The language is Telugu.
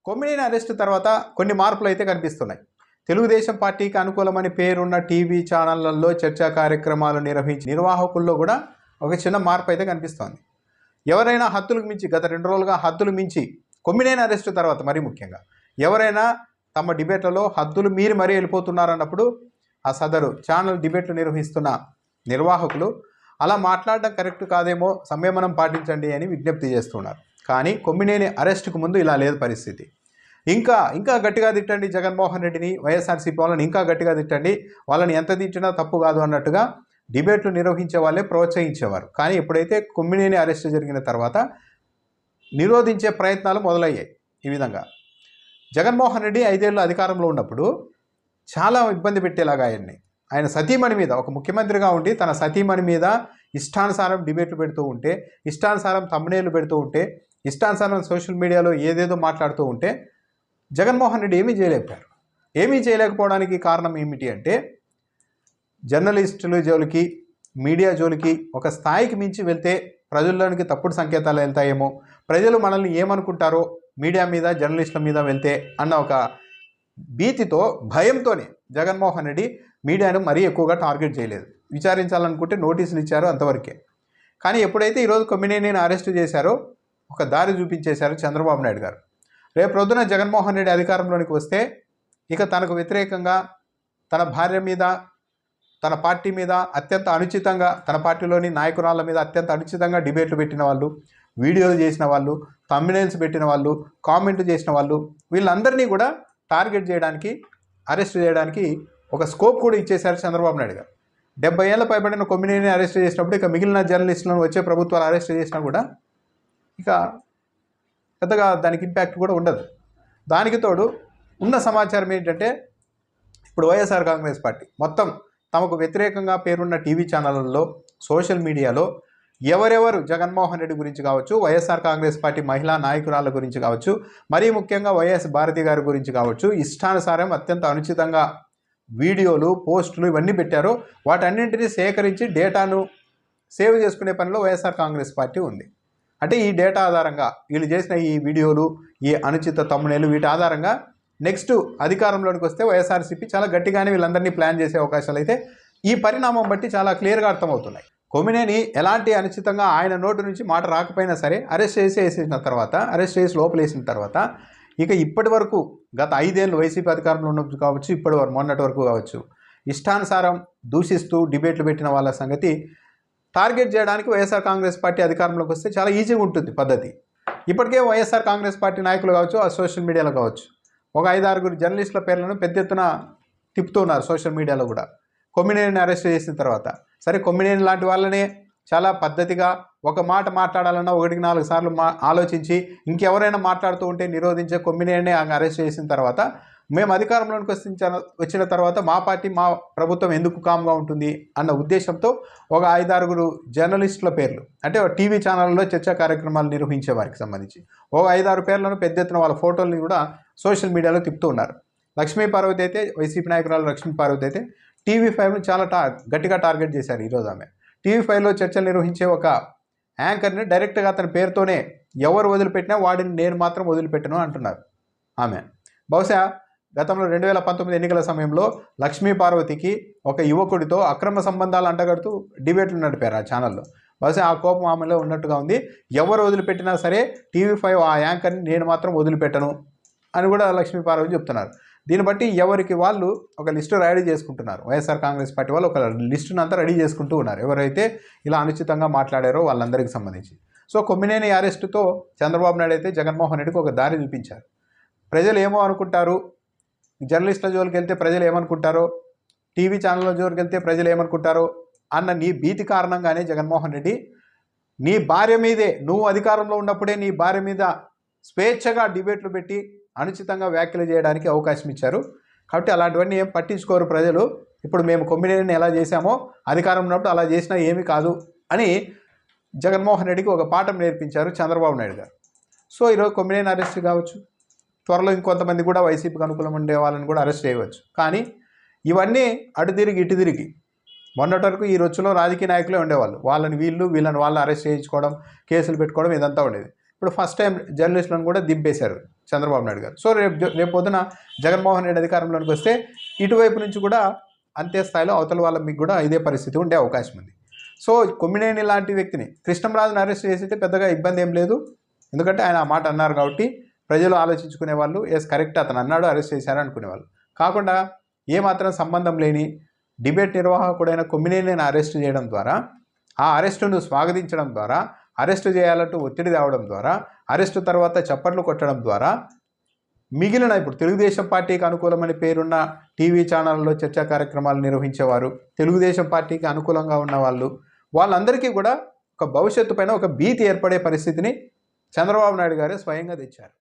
కొమ్మినేని అరెస్ట్ తర్వాత కొన్ని మార్పులు అయితే కనిపిస్తున్నాయి. తెలుగుదేశం పార్టీకి అనుకూలమని పేరున్న టీవీ ఛానళ్లలో చర్చా కార్యక్రమాలు నిర్వహించి నిర్వాహకుల్లో కూడా ఒక చిన్న మార్పు అయితే కనిపిస్తోంది. ఎవరైనా హద్దులకు మించి గత 2 రోజులుగా హద్దులు మించి కొమ్మినేని అరెస్ట్ తర్వాత మరీ ముఖ్యంగా ఎవరైనా తమ డిబేట్లలో హద్దులు మీరి మరీ వెళ్ళిపోతున్నారన్నప్పుడు ఆ సదరు ఛానల్ డిబేట్లు నిర్వహిస్తున్న నిర్వాహకులు అలా మాట్లాడడం కరెక్ట్ కాదేమో, సంయమనం పాటించండి అని విజ్ఞప్తి చేస్తున్నారు. కానీ కొమ్మినేని అరెస్టుకు ముందు ఇలా లేదు పరిస్థితి. ఇంకా గట్టిగా తిట్టండి జగన్మోహన్ రెడ్డిని, వైఎస్ఆర్సీపీ వాళ్ళని ఇంకా గట్టిగా తిట్టండి, వాళ్ళని ఎంత తిట్టినా తప్పు కాదు అన్నట్టుగా డిబేట్లు నిర్వహించే వాళ్ళే ప్రోత్సహించేవారు. కానీ ఎప్పుడైతే కొమ్మినేని అరెస్ట్ జరిగిన తర్వాత నిరోధించే ప్రయత్నాలు మొదలయ్యాయి. ఈ విధంగా జగన్మోహన్ రెడ్డి 5 ఏళ్ళు అధికారంలో ఉన్నప్పుడు చాలా ఇబ్బంది పెట్టేలాగా ఆయన సతీమణి మీద, ఒక ముఖ్యమంత్రిగా ఉండి తన సతీమణి మీద ఇష్టానుసారం డిబేట్లు పెడుతూ ఉంటే, ఇష్టానుసారం థంబ్నెయిల్లు పెడుతూ ఉంటే, ఇష్టానుసారం సోషల్ మీడియాలో ఏదేదో మాట్లాడుతూ ఉంటే జగన్మోహన్ రెడ్డి ఏమీ చేయలేకపోయారు. ఏమీ చేయలేకపోవడానికి కారణం ఏమిటి అంటే, జర్నలిస్టుల జోలికి, మీడియా జోలికి ఒక స్థాయికి మించి వెళ్తే ప్రజల్లోనికి తప్పుడు సంకేతాలు వెళ్తాయేమో, ప్రజలు మనల్ని ఏమనుకుంటారో మీడియా మీద, జర్నలిస్టుల మీద వెళ్తే అన్న ఒక భీతితో, భయంతోనే జగన్మోహన్ రెడ్డి మీడియాను మరీ ఎక్కువగా టార్గెట్ చేయలేదు. విచారించాలనుకుంటే నోటీసులు ఇచ్చారు, అంతవరకే. కానీ ఎప్పుడైతే ఈరోజు కొమ్మినేనిని అరెస్టు చేశారో ఒక దారి చూపించేశారు చంద్రబాబు నాయుడు గారు. రేపు ప్రొద్దున జగన్మోహన్ రెడ్డి అధికారంలోనికి వస్తే ఇక తనకు వ్యతిరేకంగా తన భార్య మీద, తన పార్టీ మీద అత్యంత అనుచితంగా, తన పార్టీలోని నాయకురాళ్ళ మీద అత్యంత అనుచితంగా డిబేట్లు పెట్టిన వాళ్ళు, వీడియోలు చేసిన వాళ్ళు, థంబ్నెయిల్స్ పెట్టిన వాళ్ళు, కామెంట్లు చేసిన వాళ్ళు, వీళ్ళందరినీ కూడా టార్గెట్ చేయడానికి, అరెస్ట్ చేయడానికి ఒక స్కోప్ కూడా ఇచ్చేశారు చంద్రబాబు నాయుడు గారు. 70 ఏళ్ళ పైబడిన కొమ్మినేని అరెస్ట్ చేసినప్పుడు ఇక మిగిలిన జర్నలిస్టులను వచ్చే ప్రభుత్వాలు అరెస్ట్ చేసినా కూడా ఇక పెద్దగా దానికి ఇంపాక్ట్ కూడా ఉండదు. దానికి తోడు ఉన్న సమాచారం ఏంటంటే, ఇప్పుడు వైఎస్ఆర్ కాంగ్రెస్ పార్టీ మొత్తం తమకు వ్యతిరేకంగా పేరున్న టీవీ ఛానళ్ళల్లో, సోషల్ మీడియాలో ఎవరెవరు జగన్మోహన్ రెడ్డి గురించి కావచ్చు, వైఎస్ఆర్ కాంగ్రెస్ పార్టీ మహిళా నాయకురాళ్ళ గురించి కావచ్చు, మరీ ముఖ్యంగా వైఎస్ భారతి గారి గురించి కావచ్చు, ఇష్టానుసారం అత్యంత అనుచితంగా వీడియోలు, పోస్టులు ఇవన్నీ పెట్టారో వాటన్నింటినీ సేకరించి డేటాను సేవ్ చేసుకునే పనిలో వైఎస్ఆర్ కాంగ్రెస్ పార్టీ ఉంది. అంటే ఈ డేటా ఆధారంగా వీళ్ళు చేసిన ఈ వీడియోలు, ఈ అనుచిత థంబ్నెయిల్, వీటి ఆధారంగా నెక్స్ట్ అధికారంలోకి వస్తే వైఎస్ఆర్సీపీ చాలా గట్టిగానే వీళ్ళందరినీ ప్లాన్ చేసే అవకాశాలు అయితే ఈ పరిణామం బట్టి చాలా క్లియర్గా అర్థమవుతున్నాయి. కొమ్మినేని ఎలాంటి అనుచితంగా ఆయన నోటు నుంచి మాట రాకపోయినా సరే అరెస్ట్ చేసి లోపలేసిన తర్వాత ఇక ఇప్పటి వరకు గత 5 ఏళ్ళు వైసీపీ అధికారంలో ఉన్నప్పుడు కావచ్చు, ఇప్పటి వరకు మొన్నటి వరకు కావచ్చు, ఇష్టానుసారం దూషిస్తూ డిబేట్లు పెట్టిన వాళ్ళ సంగతి టార్గెట్ చేయడానికి వైఎస్ఆర్ కాంగ్రెస్ పార్టీ అధికారంలోకి వస్తే చాలా ఈజీగా ఉంటుంది పద్ధతి. ఇప్పటికే వైఎస్ఆర్ కాంగ్రెస్ పార్టీ నాయకులు కావచ్చు, ఆ సోషల్ మీడియాలో కావచ్చు, ఒక 5-6 జర్నలిస్టుల పేర్లను పెద్ద ఎత్తున తిప్పుతున్నారు సోషల్ మీడియాలో కూడా. కొమ్మినేనిని అరెస్ట్ చేసిన తర్వాత సరే, కొమ్మినేని లాంటి వాళ్ళనే చాలా పద్ధతిగా ఒక మాట మాట్లాడాలన్నా 1-4 సార్లు ఆలోచించి ఇంకెవరైనా మాట్లాడుతూ ఉంటే నిరోధించే కొమ్మినేనిని అరెస్ట్ చేసిన తర్వాత మేము అధికారంలోకి వచ్చిన తర్వాత మా పార్టీ, మా ప్రభుత్వం ఎందుకు కామ్గా ఉంటుంది అన్న ఉద్దేశంతో ఒక 5-6 జర్నలిస్టుల పేర్లు, అంటే టీవీ ఛానళ్ళలో చర్చా కార్యక్రమాలు నిర్వహించే వారికి సంబంధించి ఒక 5-6 పేర్లను పెద్ద ఎత్తున వాళ్ళ ఫోటోల్ని కూడా సోషల్ మీడియాలో తిప్పుతూ ఉన్నారు. లక్ష్మీ పార్వతి అయితే, వైసీపీ నాయకురాలు లక్ష్మీ పార్వతి అయితే TV5ను చాలా గట్టిగా టార్గెట్ చేశారు. ఈరోజు ఆమె TV5లో చర్చలు నిర్వహించే ఒక యాంకర్ని డైరెక్ట్గా అతని పేరుతోనే ఎవరు వదిలిపెట్టినా వాడిని నేను మాత్రం వదిలిపెట్టను అంటున్నారు ఆమె. బహుశా గతంలో 2019 ఎన్నికల సమయంలో లక్ష్మీ పార్వతికి ఒక యువకుడితో అక్రమ సంబంధాలు అంటగడుతూ డిబేట్లు నడిపారు ఆ ఛానల్లో. బహుశా ఆ కోపం ఆమెలో ఉన్నట్టుగా ఉంది. ఎవరు వదిలిపెట్టినా సరే TV5 ఆ యాంకర్ని నేను మాత్రం వదిలిపెట్టను అని కూడా లక్ష్మీ పార్వతి చెప్తున్నారు. దీన్ని బట్టి ఎవరికి వాళ్ళు ఒక లిస్టు రెడీ చేసుకుంటున్నారు. వైఎస్ఆర్ కాంగ్రెస్ పార్టీ వాళ్ళు ఒక లిస్టును అంతా రెడీ చేసుకుంటూ ఉన్నారు, ఎవరైతే ఇలా అనుచితంగా మాట్లాడారో వాళ్ళందరికీ సంబంధించి. సో కొమ్మినేని అరెస్టుతో చంద్రబాబు నాయుడు అయితే జగన్మోహన్ రెడ్డికి ఒక దారి చూపించారు. ప్రజలు ఏమో అనుకుంటారు, జర్నలిస్టుల జోలికి వెళ్తే ప్రజలు ఏమనుకుంటారో, టీవీ ఛానళ్ళ జోలికి వెళ్తే ప్రజలు ఏమనుకుంటారో అన్న నీ భీతి కారణంగానే జగన్మోహన్ రెడ్డి నీ భార్య మీదే, నువ్వు అధికారంలో ఉన్నప్పుడే నీ భార్య మీద స్వేచ్ఛగా డిబేట్లు పెట్టి అనుచితంగా వ్యాఖ్యలు చేయడానికి అవకాశం ఇచ్చారు. కాబట్టి అలాంటివన్నీ ఏం పట్టించుకోరు ప్రజలు. ఇప్పుడు మేము కొమ్మినేనిని ఎలా చేశామో అధికారం ఉన్నప్పుడు అలా చేసినా ఏమీ కాదు అని జగన్మోహన్ రెడ్డికి ఒక పాఠం నేర్పించారు చంద్రబాబు నాయుడు గారు. సో ఈరోజు కొమ్మినేని అరెస్ట్ కావచ్చు, త్వరలో ఇంకొంతమంది కూడా వైసీపీకి అనుకూలం ఉండే వాళ్ళని కూడా అరెస్ట్ చేయవచ్చు. కానీ ఇవన్నీ అటు తిరిగి ఇటు తిరిగి మొన్నటి వరకు ఈ రొచ్చులో రాజకీయ నాయకులే ఉండేవాళ్ళు. వాళ్ళని వాళ్ళు అరెస్ట్ చేయించుకోవడం, కేసులు పెట్టుకోవడం ఇదంతా ఉండేది. ఇప్పుడు ఫస్ట్ టైం జర్నలిస్టులను కూడా దింపేశారు చంద్రబాబు నాయుడు గారు. సో రేపు పొద్దున జగన్మోహన్ రెడ్డి అధికారంలోకి వస్తే ఇటువైపు నుంచి కూడా అంతే స్థాయిలో అవతల వాళ్ళ మీకు కూడా ఇదే పరిస్థితి ఉండే అవకాశం ఉంది. సో కొమ్మినేని లాంటి వ్యక్తిని కృష్ణంరాజుని అరెస్ట్ చేసితే పెద్దగా ఇబ్బంది ఏం లేదు, ఎందుకంటే ఆయన ఆ మాట అన్నారు కాబట్టి ప్రజలు ఆలోచించుకునే వాళ్ళు ఎస్ కరెక్ట్ అతను అన్నాడు అరెస్ట్ చేశారు అనుకునేవాళ్ళు. కాకుండా ఏమాత్రం సంబంధం లేని డిబేట్ నిర్వాహకుడైన కొమ్మినేనిని అరెస్ట్ చేయడం ద్వారా, ఆ అరెస్టును స్వాగతించడం ద్వారా, అరెస్టు చేయాలంటూ ఒత్తిడి తేవడం ద్వారా, అరెస్టు తర్వాత చప్పట్లు కొట్టడం ద్వారా మిగిలిన ఇప్పుడు తెలుగుదేశం పార్టీకి అనుకూలమని పేరున్న టీవీ ఛానళ్ళలో చర్చా కార్యక్రమాలు నిర్వహించేవారు, తెలుగుదేశం పార్టీకి అనుకూలంగా ఉన్న వాళ్ళందరికీ కూడా ఒక భవిష్యత్తు పైన ఒక భీతి ఏర్పడే పరిస్థితిని చంద్రబాబు నాయుడు గారే స్వయంగా తెచ్చారు.